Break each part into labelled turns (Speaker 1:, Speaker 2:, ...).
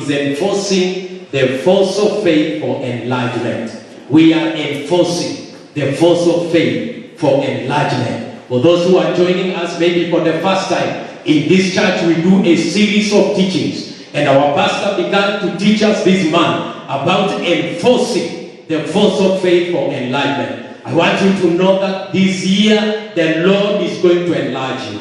Speaker 1: is enforcing the force of faith for enlargement. We are enforcing the force of faith for enlargement. For those who are joining us maybe for the first time, in this church we do a series of teachings. And our pastor began to teach us this month about enforcing the force of faith for enlargement. I want you to know that this year the Lord is going to enlarge you.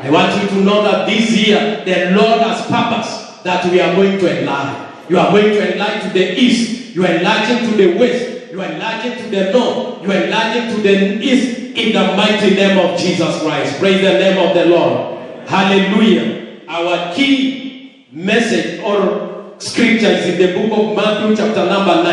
Speaker 1: I want you to know that this year the Lord has purpose that we are going to enlarge. You are going to enlarge to the east. You are enlarging to the west. You are enlarging to the north. You are enlarging to the east in the mighty name of Jesus Christ. Praise the name of the Lord. Hallelujah. Our key message or scripture is in the book of Matthew chapter number 9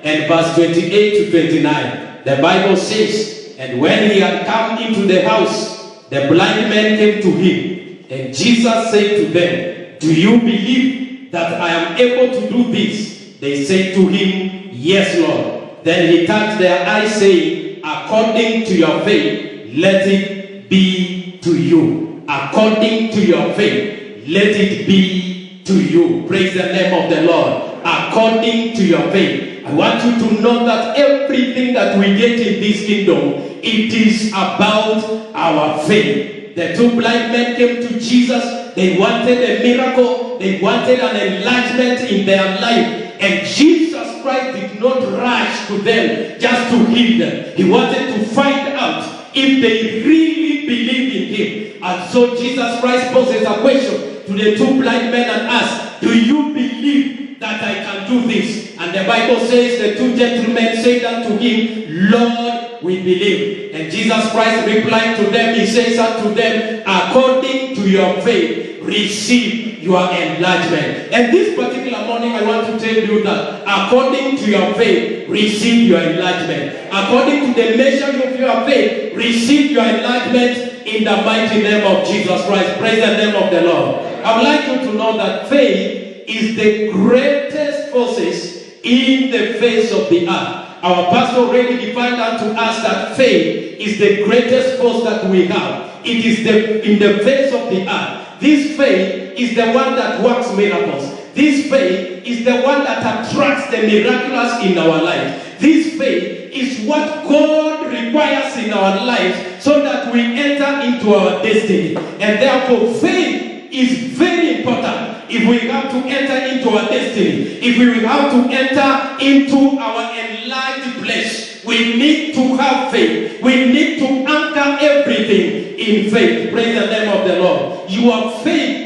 Speaker 1: and verse 28 to 29. The Bible says, and when he had come into the house, the blind men came to him, and Jesus said to them, do you believe that I am able to do this? They said to him, yes, Lord. Then he touched their eyes, saying, according to your faith, let it be to you. According to your faith, let it be to you. Praise the name of the Lord. According to your faith. I want you to know that everything that we get in this kingdom, it is about our faith. The two blind men came to Jesus. They wanted a miracle. They wanted an enlargement in their life. And Jesus Christ did not rush to them just to heal them. He wanted to find out if they really believe in him. And so Jesus Christ poses a question to the two blind men and asks, do you believe that I can do this? And the Bible says the two gentlemen said unto him, Lord, we believe. And Jesus Christ replied to them, he says unto them, according to your faith, receive your enlargement. And this particular morning, I want to tell you that according to your faith, receive your enlargement. According to the measure of your faith, receive your enlargement in the mighty name of Jesus Christ. Praise the name of the Lord. I would like you to know that faith is the greatest forces in the face of the earth. Our pastor already defined unto us that faith is the greatest force that we have. It is in the face of the earth. This faith is the one that works miracles. This faith is the one that attracts the miraculous in our life. This faith is what God requires in our life so that we enter into our destiny. And therefore faith is very important if we have to enter into our destiny. If we have to enter into our enlarged place, we need to have faith. We need to anchor everything in faith. Praise the name of the Lord. Your faith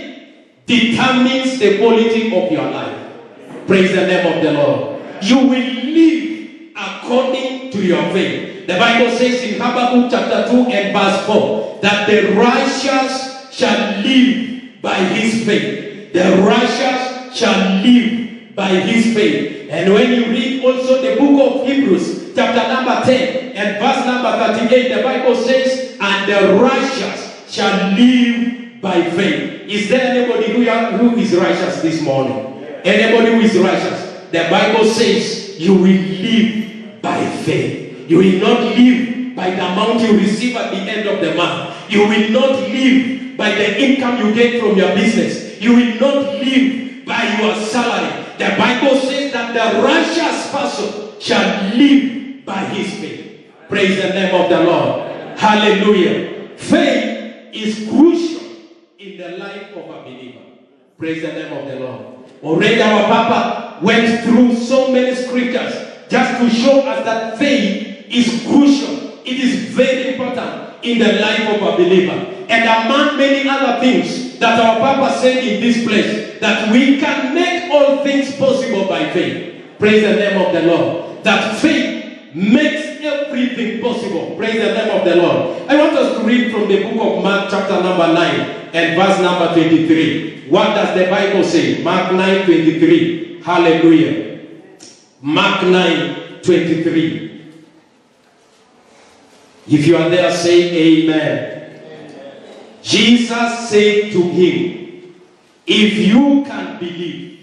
Speaker 1: determines the quality of your life. Praise the name of the Lord. You will live according to your faith. The Bible says in Habakkuk chapter 2 and verse 4 that the righteous shall live by his faith. The righteous shall live by his faith. And when you read also the book of Hebrews chapter number 10 and verse number 38, the Bible says, and the righteous shall live by faith. Is there anybody who is righteous this morning? Anybody who is righteous? The Bible says you will live by faith. You will not live by the amount you receive at the end of the month. You will not live by the income you get from your business. You will not live by your salary. The Bible says that the righteous person shall live by his faith. Praise the name of the Lord. Hallelujah. Faith is crucial in the life of a believer. Praise the name of the Lord. Already our Papa went through so many scriptures just to show us that faith is crucial. It is very important in the life of a believer. And among many other things that our Papa said in this place, that we can make all things possible by faith. Praise the name of the Lord. That faith makes everything possible. Praise the name of the Lord. I want us to read from the book of Mark chapter number 9 and verse number 23. What does the Bible say? Mark 9:23. Hallelujah. Mark 9:23. If you are there, say amen. Jesus said to him, if you can believe,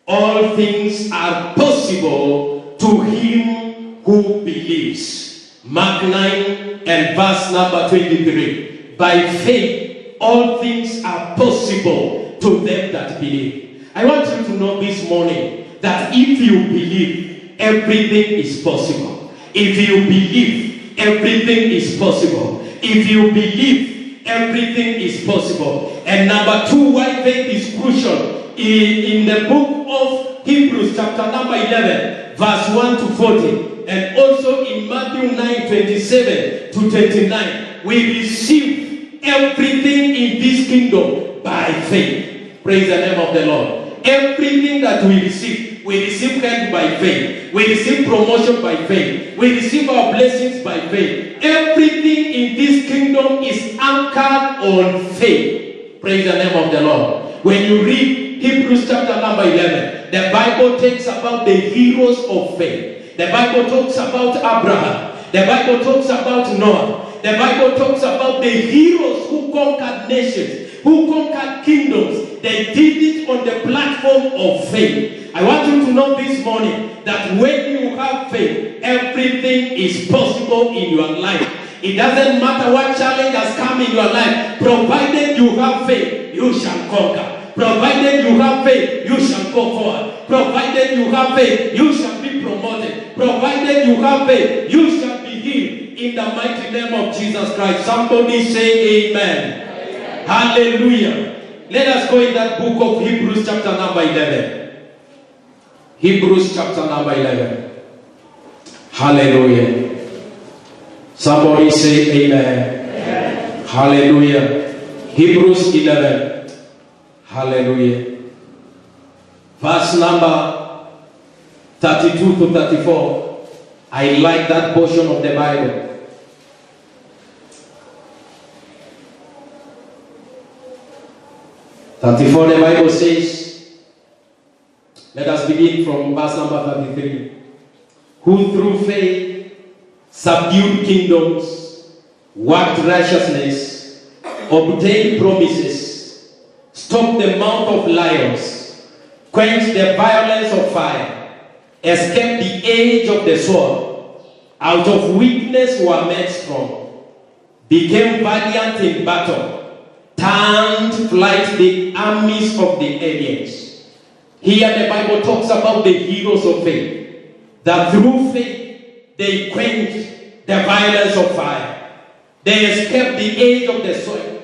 Speaker 1: all things are possible to him who believes. Mark 9 and verse number 23. By faith, all things are possible to them that believe. I want you to know this morning that if you believe, everything is possible. If you believe, everything is possible. If you believe, everything is possible. And number 2, why faith is crucial. In the book of Hebrews chapter number 11, verse 1 to 40, and also in Matthew 9, 27 to 29, we receive everything in this kingdom by faith. Praise the name of the Lord. Everything that we receive help by faith. We receive promotion by faith. We receive our blessings by faith. Everything in this kingdom is anchored on faith. Praise the name of the Lord. When you read Hebrews chapter number 11, the Bible talks about the heroes of faith. The Bible talks about Abraham. The Bible talks about Noah. The Bible talks about the heroes who conquered nations, who conquered kingdoms. They did it on the platform of faith. I want you to know this morning that when you have faith, everything is possible in your life. It doesn't matter what challenge has come in your life. Provided you have faith, you shall conquer. Provided you have faith, you shall go forward. Provided you have faith, you shall be promoted. Provided you have faith, you shall be healed. In the mighty name of Jesus Christ. Somebody say amen. Amen. Hallelujah. Let us go in that book of Hebrews chapter number 11. Hebrews chapter number 11. Hallelujah. Somebody say amen. Amen. Hallelujah. Hebrews 11. Hallelujah. Verse number 32 to 34. I like that portion of the Bible. The Bible says, let us begin from verse number 33. Who through faith subdued kingdoms, worked righteousness, obtained promises, stopped the mouth of lions, quenched the violence of fire, escaped the edge of the sword, out of weakness were made strong, became valiant in battle, turned flight the armies of the aliens. Here the Bible talks about the heroes of faith, that through faith they quenched the violence of fire. They escaped the edge of the sword.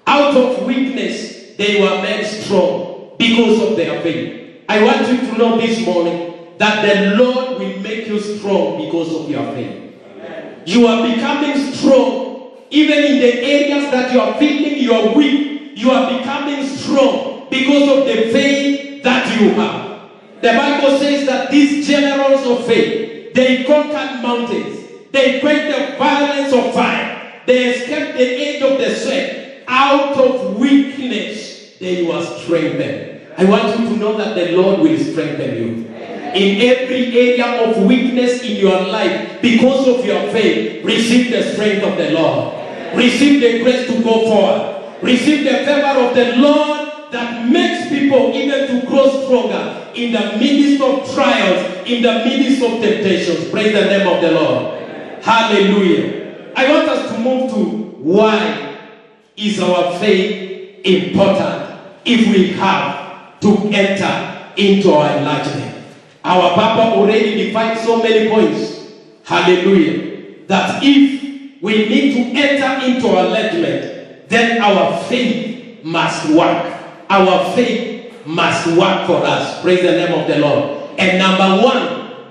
Speaker 1: Out of weakness they were made strong because of their faith. I want you to know this morning that the Lord will make you strong because of your faith. Amen. You are becoming strong. Even in the areas that you are feeling you are weak, you are becoming strong because of the faith that you have. The Bible says that these generals of faith, they conquered mountains. They quenched the violence of fire. They escaped the edge of the sword. Out of weakness, they were strengthened. I want you to know that the Lord will strengthen you. In every area of weakness in your life, because of your faith, receive the strength of the Lord. Receive the grace to go forward. Receive the favor of the Lord that makes people even to grow stronger in the midst of trials, in the midst of temptations. Praise the name of the Lord. Amen. Hallelujah. I want us to move to why is our faith important if we have to enter into our enlargement. Our Papa already defined so many points. Hallelujah. That if we need to enter into our enlargement, then our faith must work. Our faith must work for us. Praise the name of the Lord. And number 1,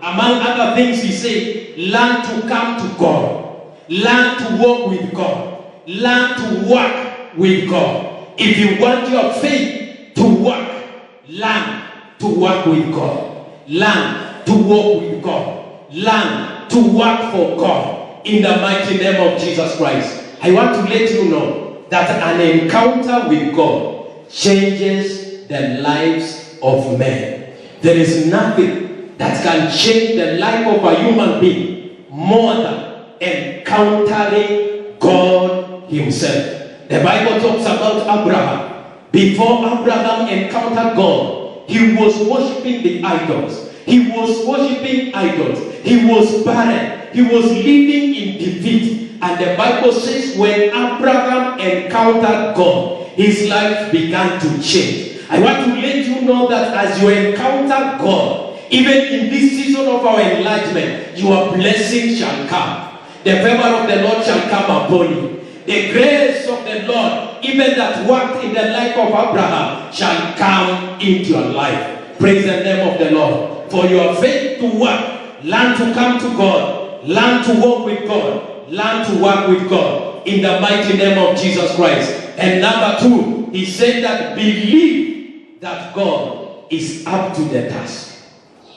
Speaker 1: among other things, he said, learn to come to God. Learn to walk with God. Learn to work with God. If you want your faith to work, learn to work with God. Learn to walk with God. Learn to work for God. In the mighty name of Jesus Christ. I want to let you know that an encounter with God changes the lives of men. There is nothing that can change the life of a human being more than encountering God himself. The Bible talks about Abraham. Before Abraham encountered God, he was worshiping the idols. He was worshiping idols. He was barren. He was living in defeat. And the Bible says when Abraham encountered God, his life began to change. I want to let you know that as you encounter God, even in this season of our enlargement, your blessing shall come. The favor of the Lord shall come upon you. The grace of the Lord, even that worked in the life of Abraham, shall come into your life. Praise the name of the Lord. For your faith to work, learn to come to God, learn to walk with God, learn to work with God, in the mighty name of Jesus Christ. And number 2, he said that believe that God is up to the task.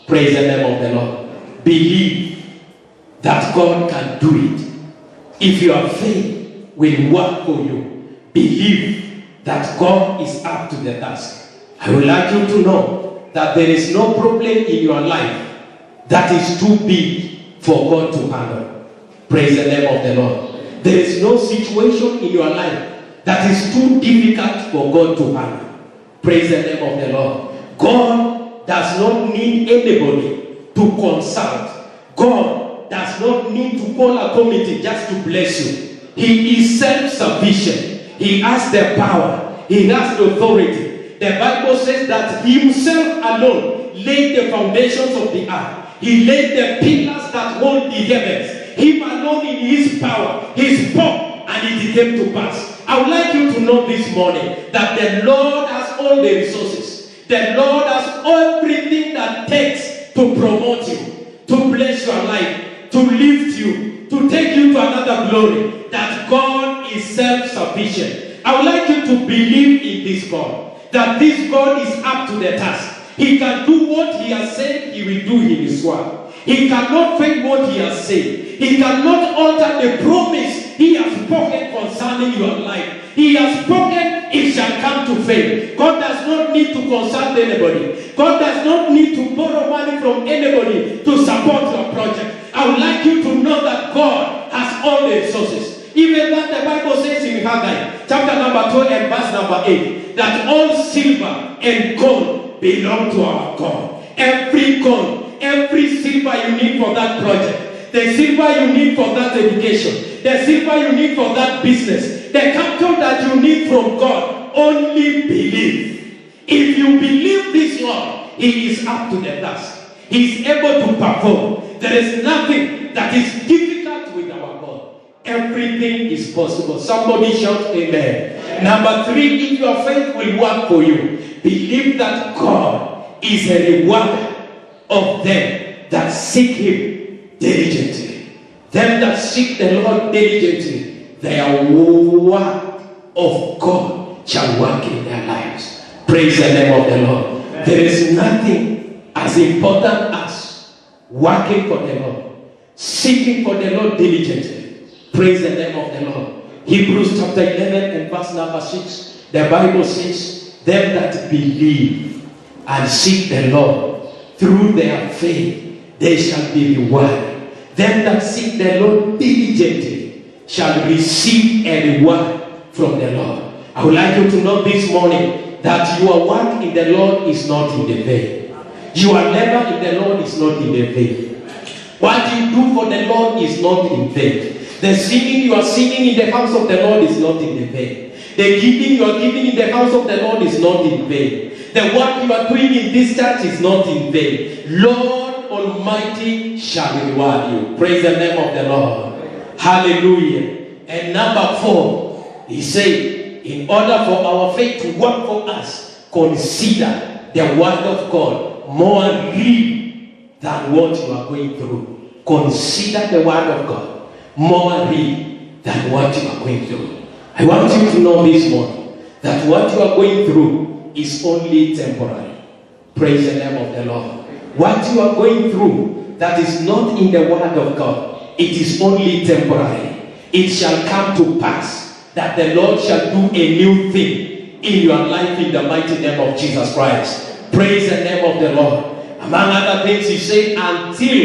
Speaker 1: Praise the name of the Lord. Believe that God can do it. If your faith will work for you, believe that God is up to the task. I would like you to know that there is no problem in your life that is too big for God to handle. Praise the name of the Lord. There is no situation in your life that is too difficult for God to handle. Praise the name of the Lord. God does not need anybody to consult. God does not need to call a committee just to bless you. He is self-sufficient. He has the power. He has the authority. The Bible says that himself alone laid the foundations of the earth. He laid the pillars that hold the heavens. Him alone in his power. He spoke and it came to pass. I would like you to know this morning that the Lord has all the resources. The Lord has everything that takes to promote you, to bless your life, to lift you, to take you to another glory. That God is self-sufficient. I would like you to believe in this God. That this God is up to the task. He can do what he has said he will do in his word. He cannot fail what he has said. He cannot alter the promise he has spoken concerning your life. He has spoken, it shall come to fail. God does not need to consult anybody. God does not need to borrow money from anybody to support your project. I would like you to know that God has all the resources. Even that the Bible says in Haggai, chapter number 2 and verse number 8, that all silver and gold belong to our God. Every gold, every silver you need for that project, the silver you need for that education, the silver you need for that business, the capital that you need from God, only believe. If you believe this Lord, he is up to the task. He is able to perform. There is nothing that is difficult with our God. Everything is possible. Somebody shout amen. Number 3, if your faith will work for you, believe that God is a rewarder of them that seek him diligently. Them that seek the Lord diligently, their word of God shall work in their lives. Praise the name of the Lord. There is nothing as important as working for the Lord, seeking for the Lord diligently. Praise the name of the Lord. Hebrews chapter 11 and verse number 6, the Bible says, them that believe and seek the Lord through their faith, they shall be rewarded. Them that seek the Lord diligently shall receive a reward from the Lord. I would like you to know this morning that your work in the Lord is not in the vain. Your labor in the Lord is not in the vain. What you do for the Lord is not in vain. The singing you are singing in the house of the Lord is not in the vain. The giving you are giving in the house of the Lord is not in vain. The work you are doing in this church is not in vain. Lord Almighty shall reward you. Praise the name of the Lord. Hallelujah. And number 4, he said, in order for our faith to work for us, consider the word of God more real than what you are going through. Consider the word of God more real than what you are going through. I want you to know this morning that what you are going through is only temporary. Praise the name of the Lord. What you are going through that is not in the word of God, it is only temporary. It shall come to pass that the Lord shall do a new thing in your life in the mighty name of Jesus Christ. Praise the name of the Lord. Among other things, he said, until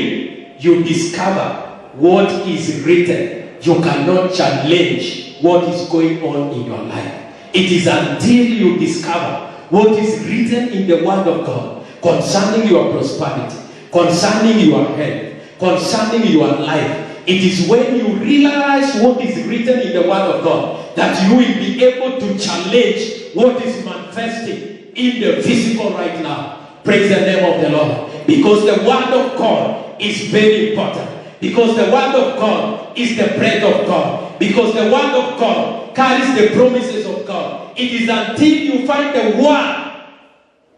Speaker 1: you discover what is written, you cannot challenge what is going on in your life. It is until you discover what is written in the word of God concerning your prosperity, concerning your health, concerning your life. It is when you realize what is written in the word of God that you will be able to challenge what is manifesting in the physical right now. Praise the name of the Lord. Because the word of God is very important. Because the word of God is the breath of God. Because the word of God carries the promises of God. It is until you find the word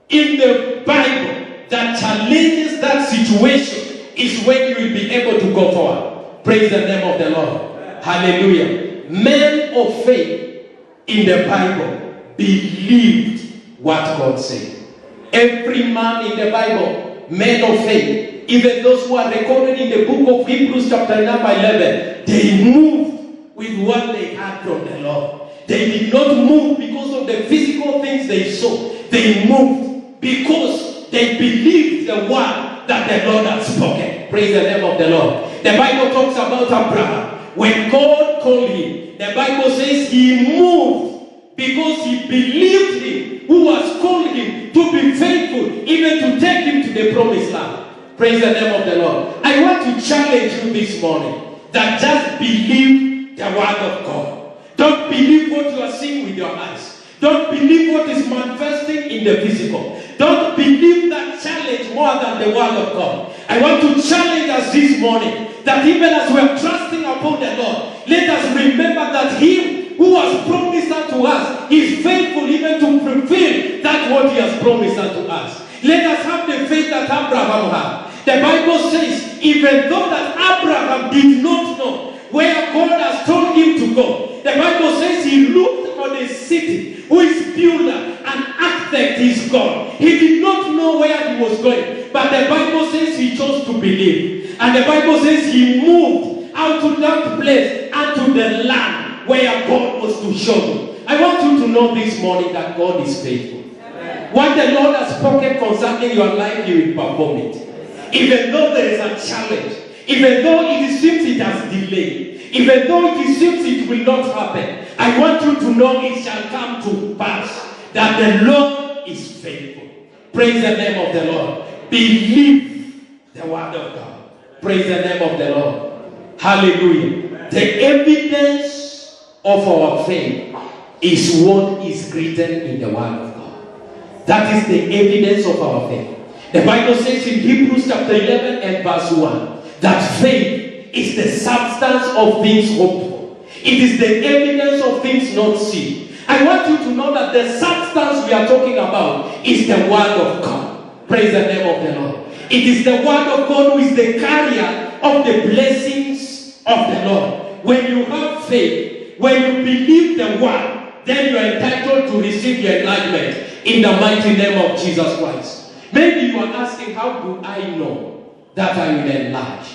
Speaker 1: in the Bible that challenges that situation is when you will be able to go forward. Praise the name of the Lord. Hallelujah. Men of faith in the Bible believed what God said. Every man in the Bible, men of faith, even those who are recorded in the book of Hebrews chapter number 11, they moved with what they had from the Lord. They did not move because of the physical things they saw. They moved because they believed the word that the Lord had spoken. Praise the name of the Lord. The Bible talks about Abraham. When God called him, the Bible says he moved because he believed him who was calling him to be faithful, even to take him to the promised land. Praise the name of the Lord. I want to challenge you this morning that just believe the word of God. Don't believe what you are seeing with your eyes. Don't believe what is manifesting in the physical. Don't believe that challenge more than the word of God. I want to challenge us this morning that even as we are trusting upon the Lord, let us remember that Him who has promised unto us is faithful even to fulfill that what He has promised unto us. Let us have the faith that Abraham had. The Bible says, even though that Abraham did not know where God has told him to go, the Bible says he looked on a city whose builder and architect is God. He did not know where he was going, but the Bible says he chose to believe. And the Bible says he moved out to that place and to the land where God was to show him. I want you to know this morning that God is faithful. Amen. What the Lord has spoken concerning your life, He will perform it. Even though there is a challenge, even though it seems it has delayed, even though it seems it will not happen, I want you to know it shall come to pass that the Lord is faithful. Praise the name of the Lord. Believe the word of God. Praise the name of the Lord. Hallelujah. The evidence of our faith is what is written in the word of God. That is the evidence of our faith. The Bible says in Hebrews chapter 11 and verse 1 that faith is the substance of things hoped for. It is the evidence of things not seen. I want you to know that the substance we are talking about is the word of God. Praise the name of the Lord. It is the word of God who is the carrier of the blessings of the Lord. When you have faith, when you believe the word, then you are entitled to receive the enlightenment in the mighty name of Jesus Christ. Maybe you are asking, how do I know that I will enlarge?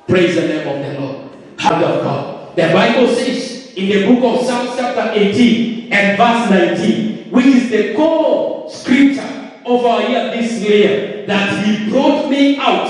Speaker 1: Praise the name of the Lord. Hand of God. The Bible says in the book of Psalms chapter 18 and verse 19, which is the core scripture of our year this year, that He brought me out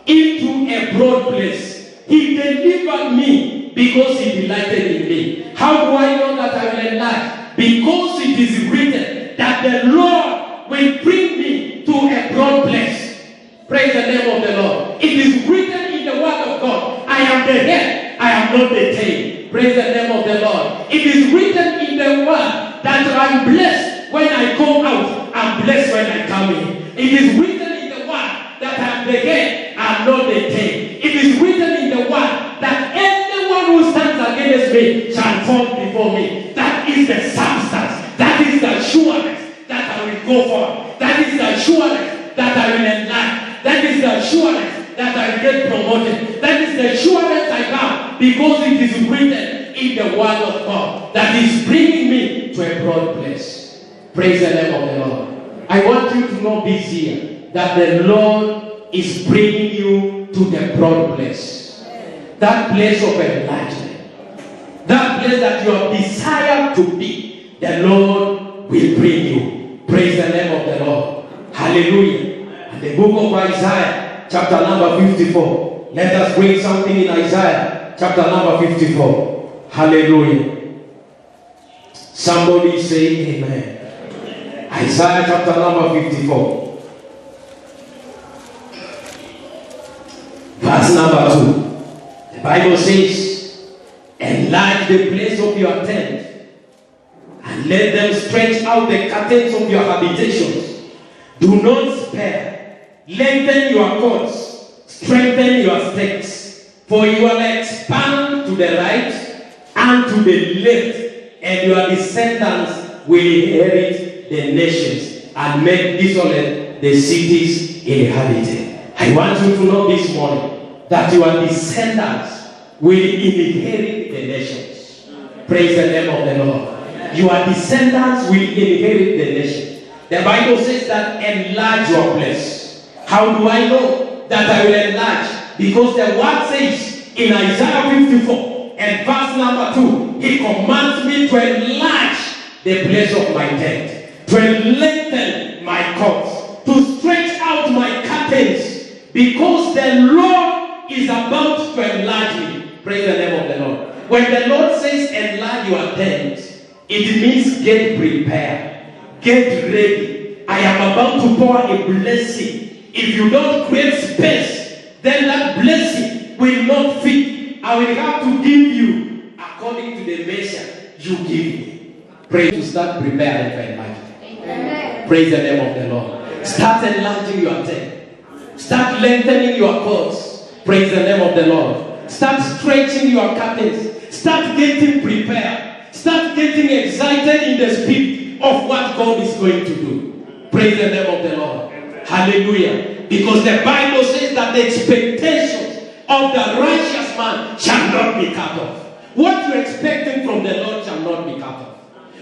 Speaker 1: into a broad place. He delivered me because He delighted in me. How do I know that I will enlarge? Because it is written that the Lord will bring me to a broad place. Praise the name of the Lord. It is written in the word of God, I am the head, I am not the tail. Praise the name of the Lord. It is written in the word that I am blessed when I go out, I am blessed when I come in. It is written in the word that I am the head, I am not the tail. It is written in the word that anyone who stands against me shall fall before me. That is the substance. That is the assurance that I will go for. That is the assurance that I will enlarge. That is the assurance that I will get promoted. That is the assurance I have because it is written in the word of God that is bringing me to a broad place. Praise the name of the Lord. I want you to know this year that the Lord is bringing you to the broad place. That place of enlargement. That place that you have desired to be. The Lord will bring you. Praise the name of the Lord. Hallelujah. And the book of Isaiah, chapter number 54. Let us read something in Isaiah, chapter number 54. Hallelujah. Somebody say amen. Amen. Isaiah chapter number 54. Verse number 2. The Bible says, enlarge the place of your tent, and let them stretch stretch out the curtains of your habitations. Do not spare. Lengthen your cords. Strengthen your stakes. For you will expand to the right and to the left, and your descendants will inherit the nations and make desolate the cities inhabited. I want you to know this morning that your descendants will inherit the nations. Praise the name of the Lord. Your descendants will inherit the nations. The Bible says that enlarge your place. How do I know that I will enlarge? Because the word says in Isaiah 54 and verse number 2, he commands me to enlarge the place of my tent, to lengthen my cords, to stretch out my curtains, because the Lord is about to enlarge me. Praise the name of the Lord. When the Lord says enlarge your tent, it means get prepared, get ready. I am about to pour a blessing. If you don't create space, then that blessing will not fit. I will have to give you according to the measure you give me. Pray to start preparing for enlargement. Amen. Praise the name of the Lord. Start enlarging your tent. Start lengthening your cords. Praise the name of the Lord. Start stretching your curtains. Start getting prepared. Start getting excited in the spirit of what God is going to do. Praise the name of the Lord. Hallelujah. Because the Bible says that the expectations of the righteous man shall not be cut off. What you're expecting from the Lord shall not be cut off.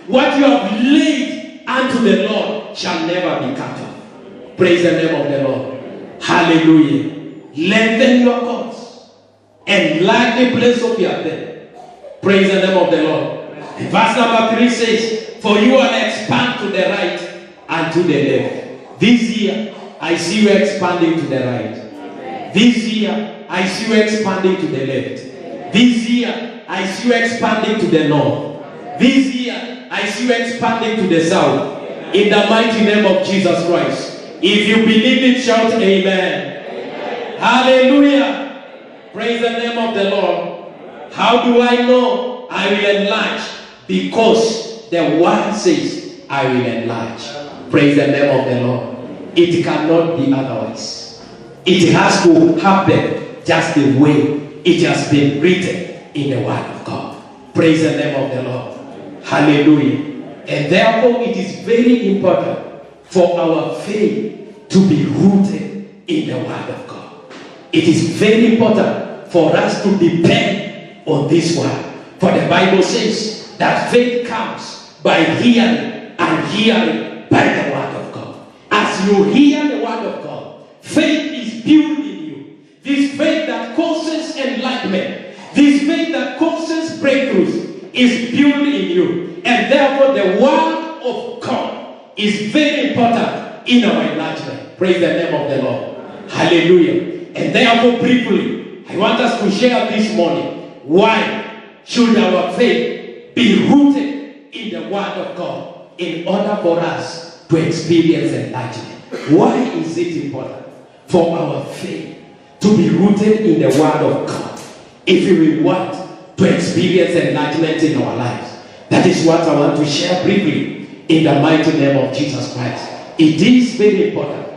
Speaker 1: What you have laid unto the Lord shall never be cut off. Praise the name of the Lord. Hallelujah. Lengthen your cords. Enlarge the place of your tent. Praise the name of the Lord. And verse number 3 says, for you will expand to the right and to the left. This year, I see you expanding to the right. This year, I see you expanding to the left. This year, I see you expanding to the north. This year, I see you expanding to the south. In the mighty name of Jesus Christ. If you believe it, shout amen. Amen. Hallelujah. Praise the name of the Lord. How do I know I will enlarge? Because the word says, I will enlarge. Praise the name of the Lord. It cannot be otherwise. It has to happen just the way it has been written in the word of God. Praise the name of the Lord. Hallelujah. And therefore it is very important for our faith to be rooted in the word of God. It is very important for us to depend on this word. For the Bible says that faith comes by hearing, and hearing by the word of God. As you hear the word of God, faith is built in you. This faith that causes enlightenment, this faith that causes breakthroughs is built in you. And therefore the word of God is very important in our enlargement. Praise the name of the Lord. Hallelujah. And therefore briefly, I want us to share this morning, why should our faith be rooted in the word of God in order for us to experience enlargement? Why is it important for our faith to be rooted in the word of God if we want to experience enlargement in our lives? That is what I want to share briefly in the mighty name of Jesus Christ. It is very important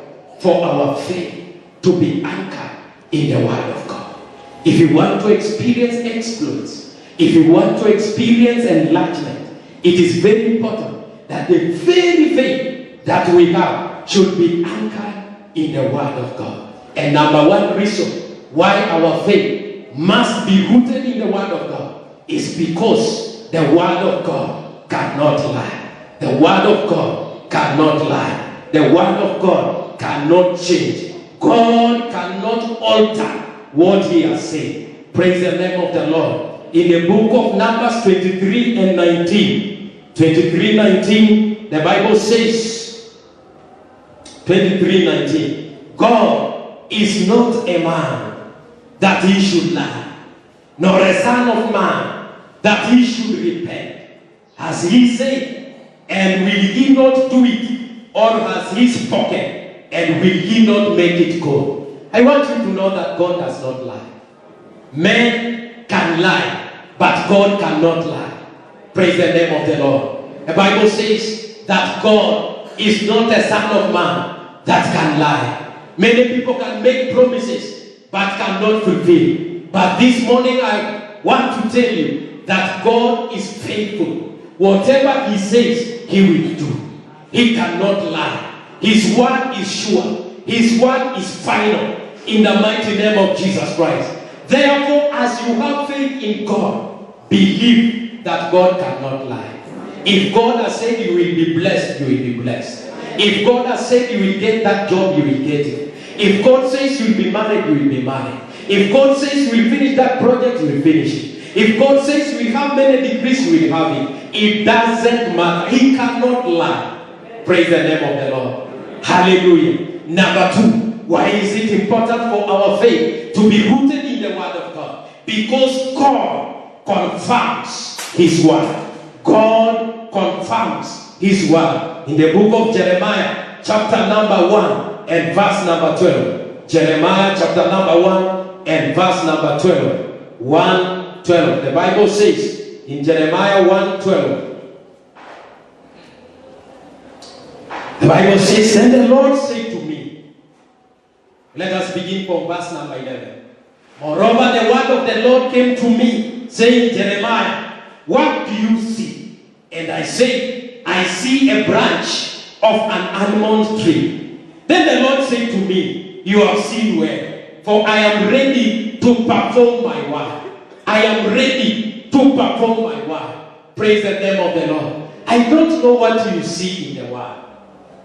Speaker 1: for our faith to be anchored in the word of God. If you want to experience exploits, if you want to experience enlargement, it is very important that the very faith that we have should be anchored in the word of God. And number one reason why our faith must be rooted in the word of God is because the word of God cannot lie. The word of God cannot lie. The word of God cannot change. God cannot alter what he has said. Praise the name of the Lord. In the book of Numbers 23 and 19, 23:19, the Bible says, 23:19, God is not a man that he should lie, nor a son of man that he should repent. Has he said, and will he not do it? Or has he spoken, and will he not make it good? I want you to know that God does not lie. Men can lie, but God cannot lie. Praise the name of the Lord. The Bible says that God is not a son of man that can lie. Many people can make promises but cannot fulfill. But this morning I want to tell you that God is faithful. Whatever he says, he will do. He cannot lie. His word is sure. His word is final. In the mighty name of Jesus Christ. Therefore, as you have faith in God, believe that God cannot lie. If God has said you will be blessed, you will be blessed. If God has said you will get that job, you will get it. If God says you will be married, you will be married. If God says you will finish that project, you will finish it. If God says you will have many degrees, you will have it. It doesn't matter. He cannot lie. Praise the name of the Lord. Hallelujah. Number 2. Why is it important for our faith to be rooted in the word of God? Because God confirms his word. God confirms his word. In the book of Jeremiah, chapter number 1 and verse number 12. Jeremiah chapter number 1 and verse number 12. 1:12. The Bible says in Jeremiah 1:12. The Bible says, and the Lord said to me. Let us begin from verse number 11. Moreover, the word of the Lord came to me, saying, Jeremiah, what do you see? And I said, I see a branch of an almond tree. Then the Lord said to me, you have seen well, for I am ready to perform my word. I am ready to perform my word. Praise the name of the Lord. I don't know what you see in the word.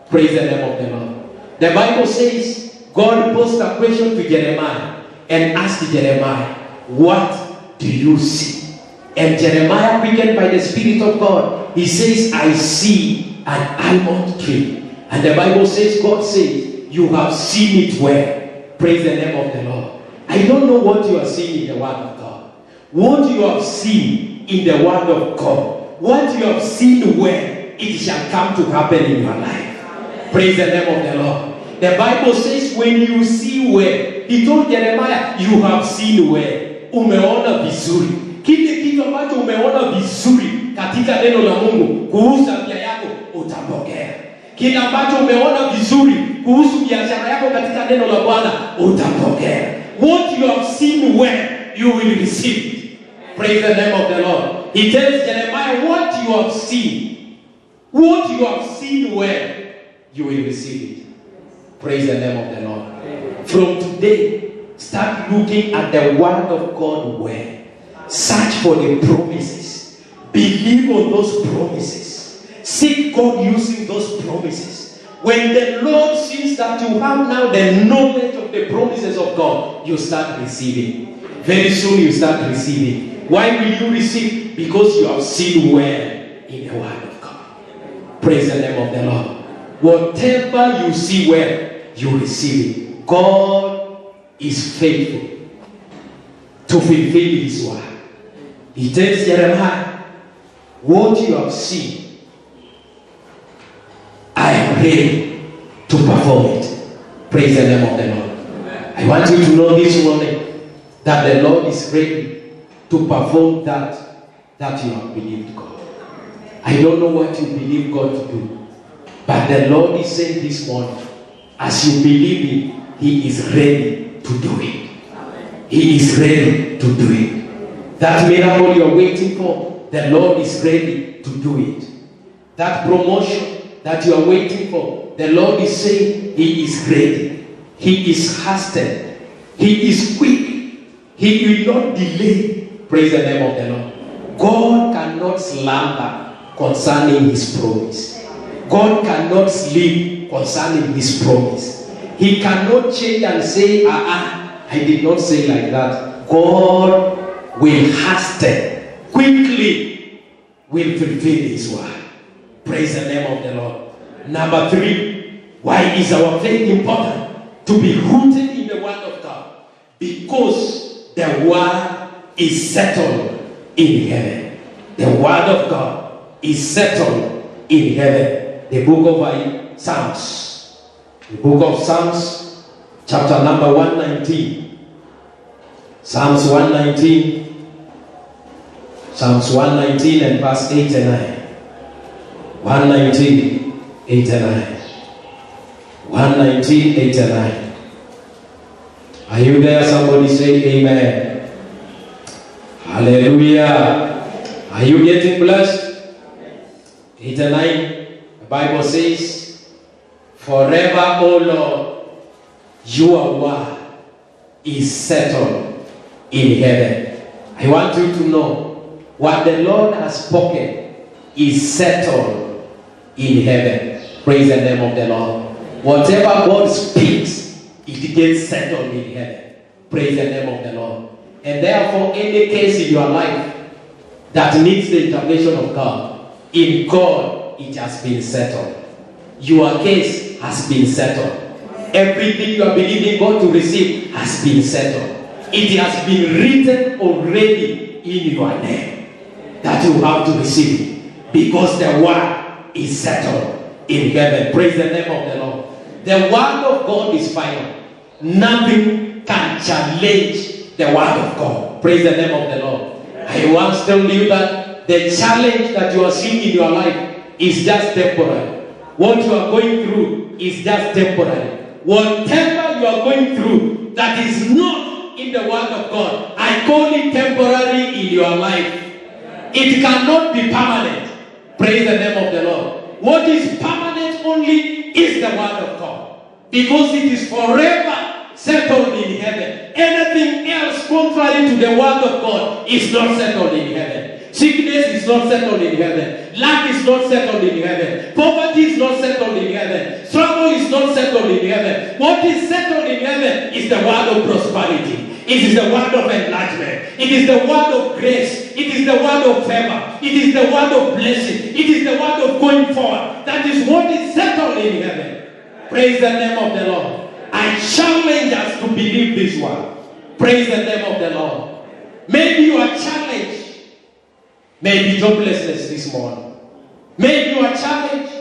Speaker 1: Praise the name of the Lord. The Bible says, God posed a question to Jeremiah and asked Jeremiah, what do you see? And Jeremiah, quickened by the Spirit of God, he says, I see an almond tree. And the Bible says, God says, you have seen it well. Praise the name of the Lord. I don't know what you are seeing in the word of God. What you have seen in the word of God, what you have seen well, it shall come to happen in your life. Praise the name of the Lord. The Bible says when you see well, he told Jeremiah, you have seen well. Umeona vizuri. Kile kitu ambacho umeona vizuri katika neno la Mungu kuhusu afya yako utapokea. Kile ambacho umeona vizuri kuhusu biashara yako katika neno la Bwana utapokea. What you have seen well, you will receive it. Praise the name of the Lord. He tells Jeremiah, what you have seen well, you will receive it. Praise the name of the Lord. From today, start looking at the word of God well. Search for the promises. Believe on those promises. Seek God using those promises. When the Lord sees that you have now the knowledge of the promises of God, you start receiving. Very soon you start receiving. Why will you receive? Because you have seen well in the word of God. Praise the name of the Lord. Whatever you see well, you receive it. God is faithful to fulfill his word. He tells Jeremiah, what you have seen, I am ready to perform it. Praise the name of the Lord. Amen. I want you to know this morning that the Lord is ready to perform that you have believed God. I don't know what you believe God to do, but the Lord is saying this morning, as you believe him, he is ready to do it. He is ready to do it. That miracle you are waiting for, the Lord is ready to do it. That promotion that you are waiting for, the Lord is saying he is ready. He is hastened. He is quick. He will not delay. Praise the name of the Lord. God cannot slumber concerning his promise. God cannot sleep concerning his promise. He cannot change and say, I did not say like that. God will hasten, quickly will fulfill his word. Praise the name of the Lord. Number 3, why is our faith important? To be rooted in the word of God. Because the word is settled in heaven. The word of God is settled in heaven. The book of Psalms. The book of Psalms, chapter number 119. Psalms 119. Psalms 119 and verse 8 and 9. 119:89. 119:89. Are you there? Somebody say amen. Hallelujah. Are you getting blessed? 89. The Bible says, forever, O Lord, your word is settled in heaven. I want you to know what the Lord has spoken is settled in heaven. Praise the name of the Lord. Whatever God speaks, it gets settled in heaven. Praise the name of the Lord. And therefore, any case in your life that needs the intervention of God, in God, it has been settled. Your case has been settled. Everything you are believing God to receive has been settled. It has been written already in your name that you have to receive it, because the word is settled in heaven. Praise the name of the Lord. The word of God is final. Nothing can challenge the word of God. Praise the name of the Lord. I once told you that the challenge that you are seeing in your life is just temporary. What you are going through is just temporary. Whatever you are going through that is not in the word of God, I call it temporary in your life. It cannot be permanent. Praise the name of the Lord. What is permanent only is the word of God, because it is forever settled in heaven. Anything else contrary to the word of God is not settled in heaven. Sickness is not settled in heaven. Lack is not settled in heaven. Poverty is not settled in heaven. Struggle is not settled in heaven. What is settled in heaven is the word of prosperity. It is the word of enlargement. It is the word of grace. It is the word of favor. It is the word of blessing. It is the word of going forward. That is what is settled in heaven. Praise the name of the Lord. I challenge us to believe this word. Praise the name of the Lord. Maybe you are challenged. Maybe joblessness this morning. Maybe you are challenged.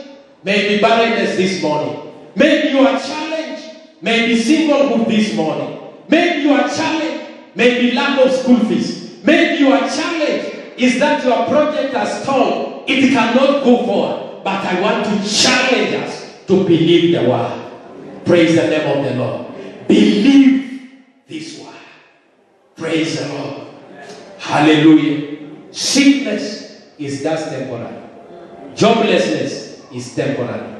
Speaker 1: Maybe barrenness this morning. Maybe you are challenged. Maybe singlehood this morning. Maybe you are challenged. Maybe lack of school fees. Maybe you are challenged. Is that your project has stalled? It cannot go forward. But I want to challenge us to believe the word. Praise the name of the Lord. Believe this word. Praise the Lord. Hallelujah. Sickness is just temporary. Joblessness is temporary.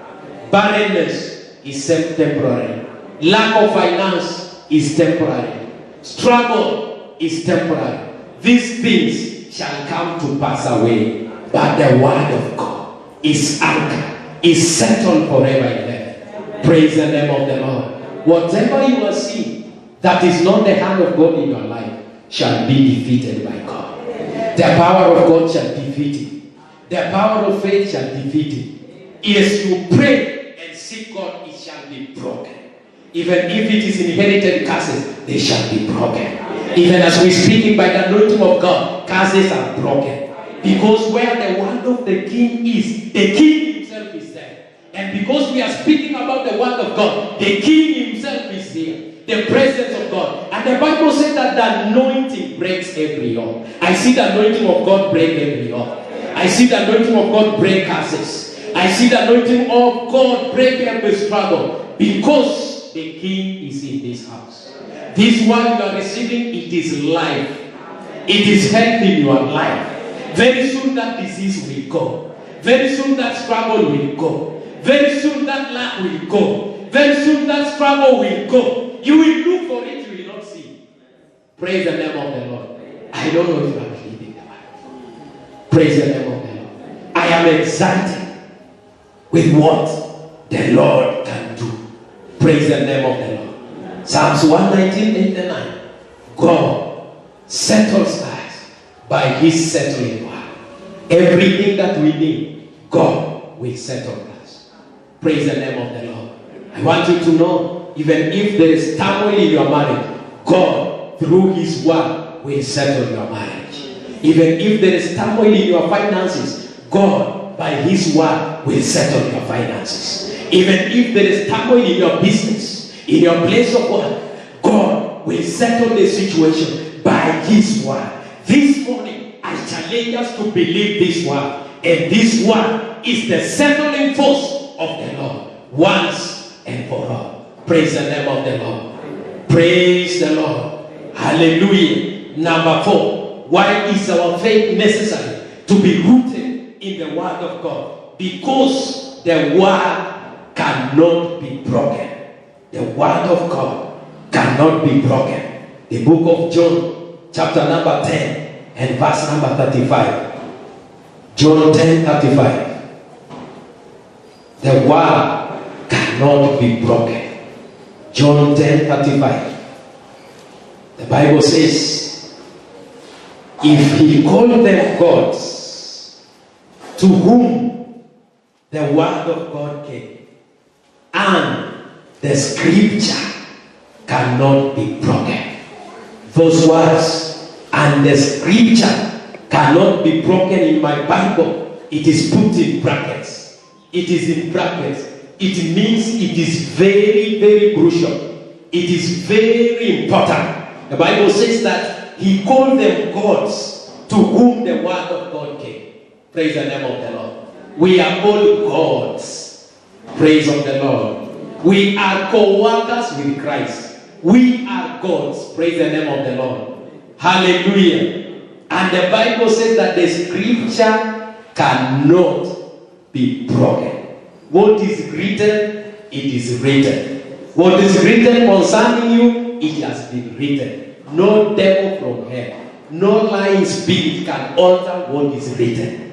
Speaker 1: Barrenness is temporary. Lack of finance is temporary. Struggle is temporary. These things shall come to pass away. But the word of God is anchored, is settled forever in heaven. Praise the name of the Lord. Whatever you are seeing that is not the hand of God in your life shall be defeated by God. The power of God shall defeat it. The power of faith shall defeat it. As you pray and seek God, it shall be broken. Even if it is inherited curses, they shall be broken. Even as we speak by the anointing of God, curses are broken. Because where the word of the king is, the king himself is there. And because we are speaking about the word of God, the king himself is here. The presence of God. And the Bible says that the anointing breaks every yoke. I see the anointing of God break every yoke. I see the anointing of God break curses. I see the anointing of God break every struggle. Because the king is in this house. This one you are receiving, it is life. It is health in your life. Very soon that disease will go. Very soon that struggle will go. Very soon that lack will go. Very soon that struggle will go. You will look for it, you will not see. Praise the name of the Lord. I don't know if you are believing the Bible. Praise the name of the Lord. I am excited with what the Lord can do. Praise the name of the Lord. Psalms 119:89. God settles us by his settling word. Everything that we need, God will settle us. Praise the name of the Lord. I want you to know, even if there is turmoil in your marriage, God, through his word, will settle your marriage. Even if there is turmoil in your finances, God, by his word, will settle your finances. Even if there is turmoil in your business, in your place of work, God will settle the situation by his word. This morning, I challenge us to believe this word. And this word is the settling force of the Lord once and for all. Praise the name of the Lord. Praise the Lord. Hallelujah. Number 4. Why is our faith necessary? To be rooted in the word of God. Because the word cannot be broken. The word of God cannot be broken. The book of John, chapter number 10 and verse number 35. John 10:35. The word cannot be broken. John 10:35. The Bible says, if he called them gods, to whom the word of God came, and the scripture cannot be broken. Those words, and the scripture cannot be broken, in my Bible, it is put in brackets. It is in brackets. It means it is very, very crucial. It is very important. The Bible says that he called them gods to whom the word of God came. Praise the name of the Lord. We are all gods. Praise of the Lord. We are co-workers with Christ. We are gods. Praise the name of the Lord. Hallelujah. And the Bible says that the scripture cannot be broken. What is written, it is written. What is written concerning you, it has been written. No devil from hell, no lying spirit can alter what is written.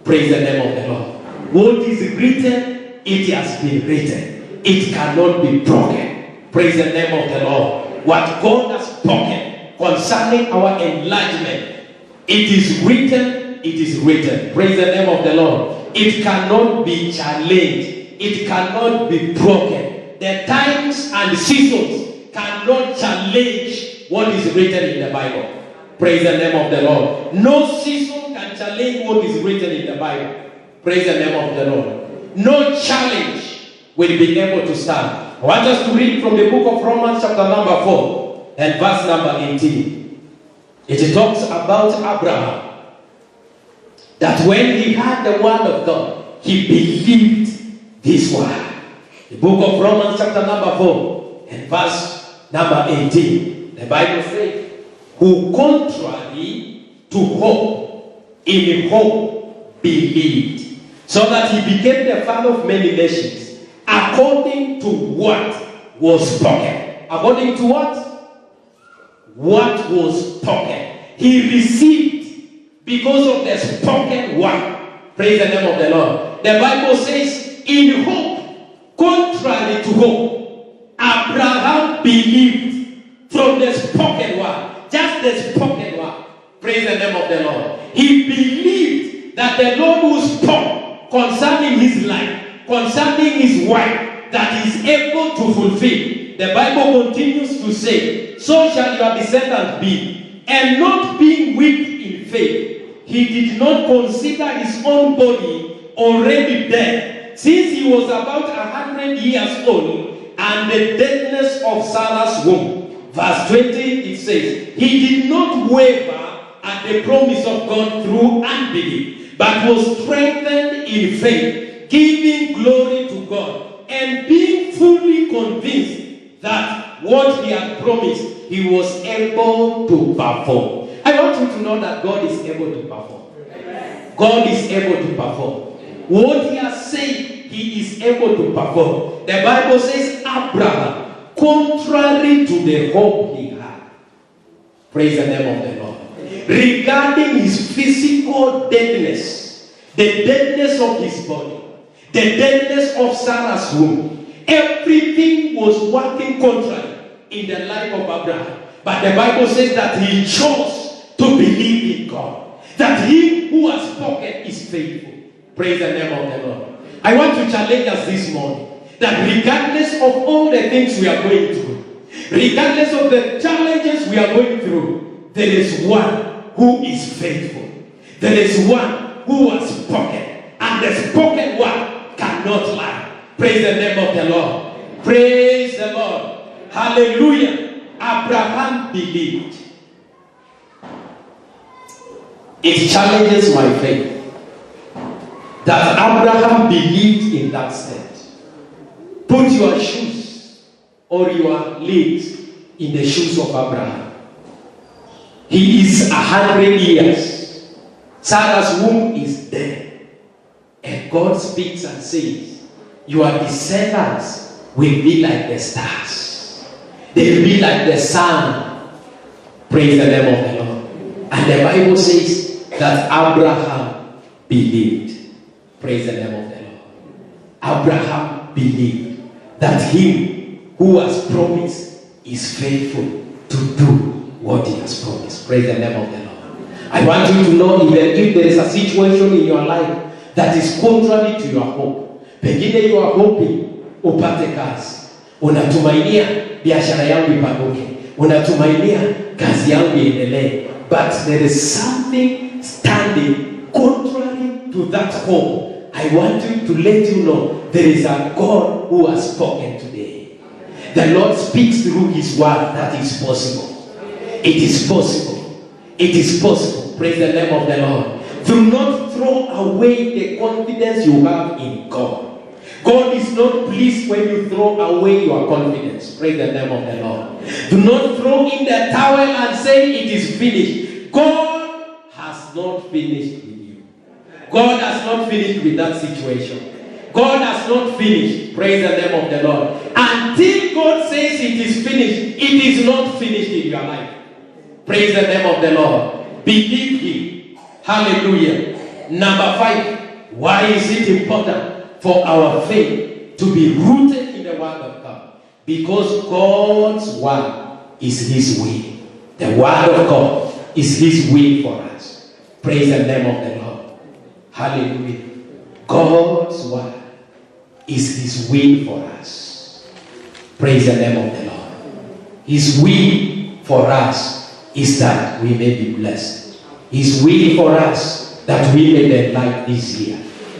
Speaker 1: Praise the name of the Lord. What is written, it has been written. It cannot be broken. Praise the name of the Lord. What God has spoken concerning our enlargement, it is written, it is written. Praise the name of the Lord. It cannot be challenged. It cannot be broken. The times and seasons cannot challenge what is written in the Bible. Praise the name of the Lord. No season can challenge what is written in the Bible. Praise the name of the Lord. No challenge will be able to stand. I want us to read from the book of Romans chapter number 4 and verse number 18. It talks about Abraham. That when he heard the word of God, he believed this word. The book of Romans chapter number 4 and verse number 18. The Bible says, who contrary to hope, in hope believed, so that he became the father of many nations, according to what was spoken. According to what? What was spoken. He received because of the spoken word. Praise the name of the Lord. The Bible says, in hope, contrary to hope, Abraham believed from the spoken word. Just the spoken word. Praise the name of the Lord. He believed that the Lord who spoke concerning his life, concerning his wife, that he is able to fulfill. The Bible continues to say, so shall your descendants be. And not being weak in faith, he did not consider his own body already dead, since he was about 100 years old, and the deadness of Sarah's womb. Verse 20, it says, he did not waver at the promise of God through unbelief, but was strengthened in faith, giving glory to God, and being fully convinced that what he had promised, he was able to perform. I want you to know that God is able to perform. Amen. God is able to perform. What he has said, he is able to perform. The Bible says, Abraham, contrary to the hope he had. Praise the name of the Lord. Regarding his physical deadness, the deadness of his body, the deadness of Sarah's womb, everything was working contrary in the life of Abraham. But the Bible says that he chose to believe in God. That he who has spoken is faithful. Praise the name of the Lord. I want to challenge us this morning. That regardless of all the things we are going through, regardless of the challenges we are going through, there is one who is faithful. There is one who has spoken. And the spoken word cannot lie. Praise the name of the Lord. Praise the Lord. Hallelujah. Abraham believed. It challenges my faith. that Abraham believed in that state. Put your shoes or your legs in the shoes of Abraham. He is 100 years. Sarah's womb is dead. And God speaks and says, your descendants will be like the stars. They will be like the sun. Praise the name of the Lord. And the Bible says that Abraham believed. Praise the name of the Lord. Abraham believed that him who has promised is faithful to do what he has promised. Praise the name of the Lord. I want you to know, even if there is a situation in your life that is contrary to your hope, pengine you are hoping upate kazi, unatumainia biashara yangu ipanuke, unatumainia kazi yangu iendelee, but there is something standing contrary to that hope. I want you to let you know there is a God who has spoken today. The Lord speaks through his word that is possible. It is possible. It is possible. Praise the name of the Lord. Do not throw away the confidence you have in God. God is not pleased when you throw away your confidence. Praise the name of the Lord. Do not throw in the towel and say it is finished. God has not finished with you. God has not finished with that situation. God has not finished. Praise the name of the Lord. Until God says it is finished, it is not finished in your life. Praise the name of the Lord. Believe him. Hallelujah. Number 5. Why is it important for our faith to be rooted in the word of God? Because God's word is his will. The word of God is his will for us. Praise the name of the Lord. Hallelujah. God's word is his will for us. Praise the name of the Lord. His will for us is that we may be blessed. His will for us that we may be like this year.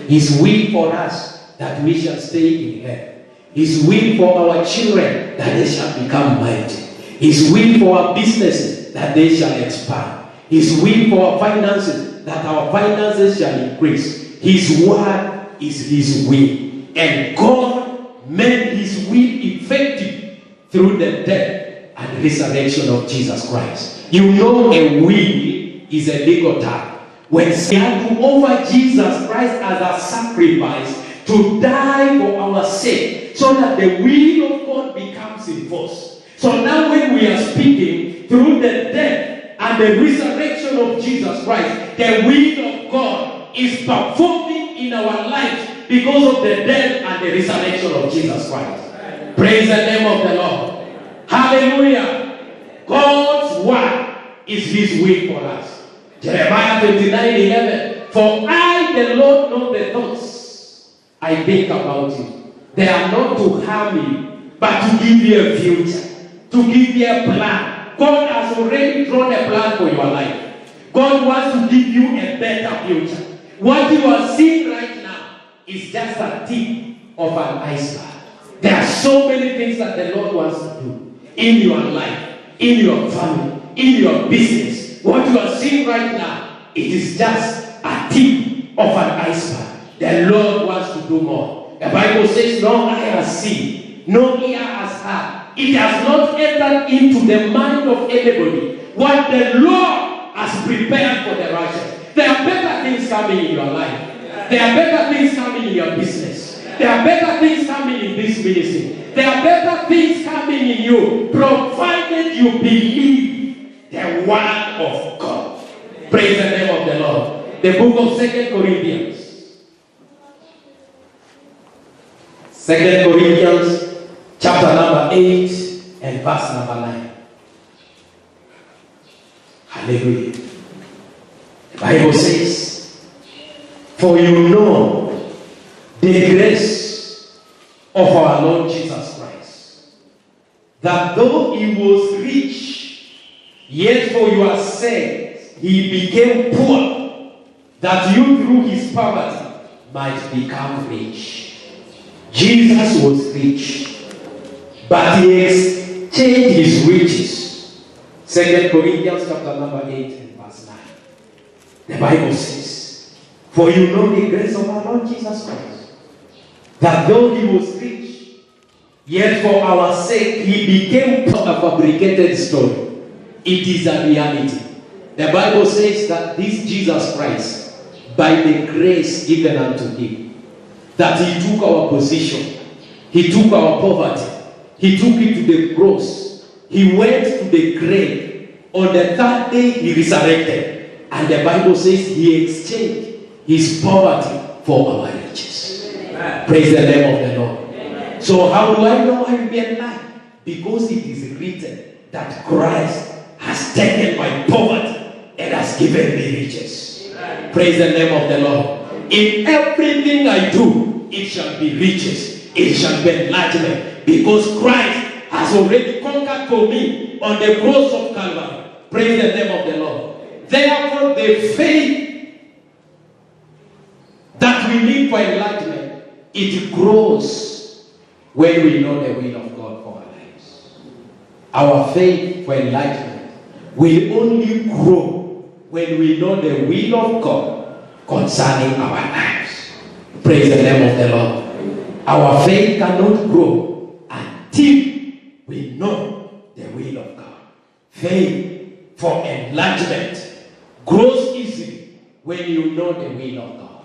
Speaker 1: His will for us that we shall stay in heaven. His will for our children that they shall become mighty. His will for our businesses that they shall expand. His will for our finances that our finances shall increase. His word is his will. And God made his will effective through the death and resurrection of Jesus Christ. You know, a will is a legal term. When we had to offer Jesus Christ as a sacrifice to die for our sake, so that the will of God becomes in force. So now when we are speaking through the death and the resurrection of Jesus Christ, the will of God is performing in our lives because of the death and the resurrection of Jesus Christ. Praise the name of the Lord. Hallelujah. God's word is his will for us. Jeremiah 29:11. For I, the Lord, know the thoughts I think about you. They are not to harm you, but to give you a future, to give you a plan. God has already drawn a plan for your life. God wants to give you a better future. What you are seeing right now is just a tip of an iceberg. There are so many things that the Lord wants to do in your life, in your family, in your business. What you are seeing right now, it is just a tip of an iceberg. The Lord wants to do more. The Bible says, no eye has seen, no ear has heard. It has not entered into the mind of anybody what the Lord has prepared for the righteous. There are better things coming in your life. There are better things coming in your business. There are better things coming in this ministry. There are better things coming in you, provided you believe the word of God. Praise the name of the Lord. The book of 2 Corinthians. 2 Corinthians chapter number 8 and verse number 9. Hallelujah. The Bible says, for you know the grace of our Lord Jesus Christ, that though he was rich, yet for your sake he became poor, that you through his poverty might become rich. Jesus was rich, but he exchanged his riches. 2 Corinthians chapter number 8 and verse 9. The Bible says, For you know the grace of our Lord Jesus Christ, that though he was rich, yet for our sake he became a fabricated story. It is a reality. The Bible says that this Jesus Christ, by the grace given unto him, that he took our position, he took our poverty, he took it to the cross, he went to the grave. On the third day he resurrected, and the Bible says he exchanged his poverty for our riches. Amen. Praise the name of the Lord. Amen. So how do I know I will be alive? Because it is written that Christ has taken my poverty and has given me riches. Amen. Praise the name of the Lord. In everything I do, it shall be riches, it shall be enlargement, because Christ has already conquered for me on the cross of Calvary. Praise the name of the Lord. Therefore, the faith that we need for enlightenment, it grows when we know the will of God for our lives. Our faith for enlightenment will only grow when we know the will of God concerning our lives. Praise the name of the Lord. Our faith cannot grow until we know the will of God. Faith for enlargement grows easily when you know the will of God.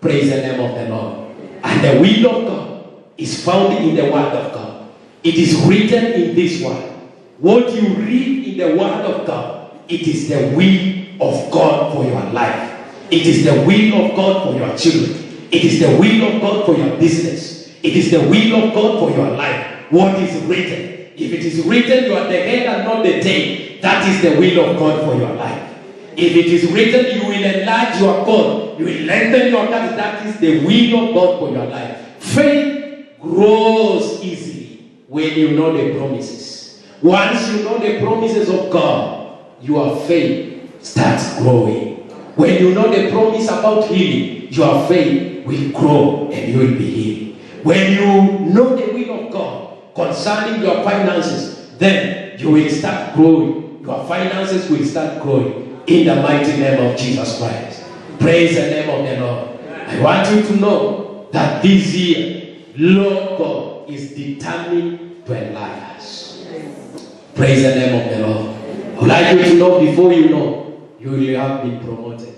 Speaker 1: Praise the name of the Lord. And the will of God is found in the word of God. It is written in this word. What you read in the word of God, it is the will of God for your life. It is the will of God for your children. It is the will of God for your business. It is the will of God for your life. What is written? If it is written you are the head and not the tail, that is the will of God for your life. If it is written you will enlarge your God, you will lengthen your tongue, that is the will of God for your life. Faith grows easily when you know the promises. Once you know the promises of God, your faith starts growing. When you know the promise about healing, your faith will grow and you will be healed. When you know the will of God concerning your finances, then you will start growing. Your finances will start growing. In the mighty name of Jesus Christ. Praise the name of the Lord. I want you to know that this year, Lord God is determined to enlarge us. Praise the name of the Lord. I would like you to know, before you know, you will have been promoted.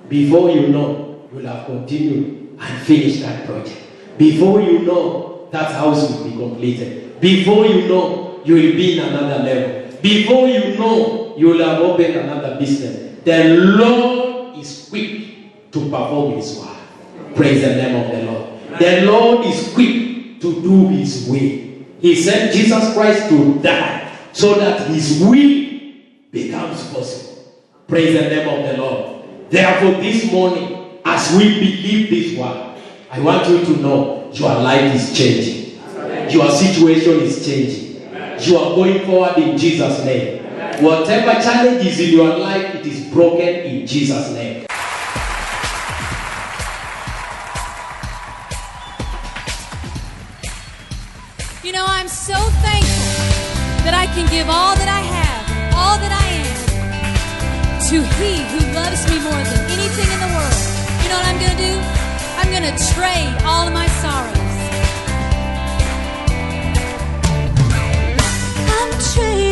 Speaker 1: Before you know, you will have continued and finished that project. Before you know, that house will be completed. Before you know, you will be in another level. Before you know, you will have opened another business. The Lord is quick to perform his word. Praise the name of the Lord. The Lord is quick to do his will. He sent Jesus Christ to die so that his will becomes possible. Praise the name of the Lord. Therefore, this morning, as we believe this word, I want you to know your life is changing. Your situation is changing. You are going forward in Jesus' name. Whatever challenge is in your life, it is broken in Jesus' name.
Speaker 2: You know, I'm so thankful that I can give all that I have, all that I am, to He who loves me more than anything in the world. You know what I'm going to do? I'm going to trade all of my sorrows. I'm trading